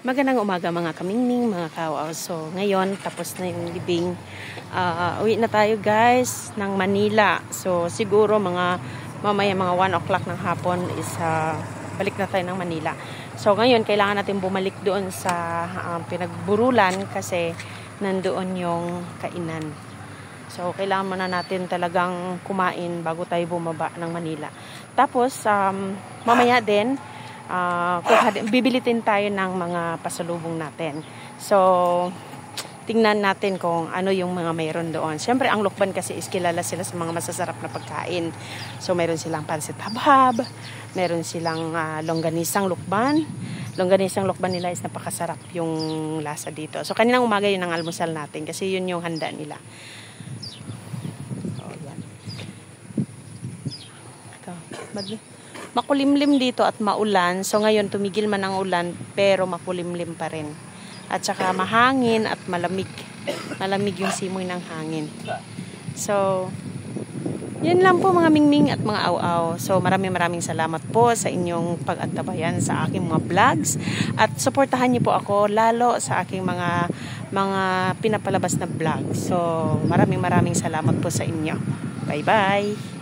Magandang umaga mga kamingning, mga kawaw. So ngayon tapos na yung libing. Uwi na tayo guys ng Manila. So siguro mamaya mga 1 o'clock ng hapon is balik na tayo ng Manila. So ngayon kailangan natin bumalik doon sa pinagburulan kasi nandoon yung kainan. So kailangan muna natin talagang kumain bago tayo bumaba ng Manila. Tapos mamaya din bibili din tayo ng mga pasalubong natin. So, tingnan natin kung ano yung mga mayroon doon. Siyempre, ang Lukban kasi is kilala sila sa mga masasarap na pagkain. So, mayroon silang pansit habhab, mayroon silang longganisang Lukban. Longganisang Lukban nila is napakasarap yung lasa dito. So, kaninang umaga yun ang almusal natin kasi yun yung handa nila. So, yan. Ito, makulimlim dito at maulan. So ngayon tumigil man ang ulan pero makulimlim pa rin. At saka mahangin at malamig. Malamig yung simoy ng hangin. So yun lang po mga mingming at mga aw-aw. So maraming salamat po sa inyong pag-antabayan sa aking mga vlogs. At suportahan niyo po ako lalo sa aking mga pinapalabas na vlogs. So maraming salamat po sa inyo. Bye bye!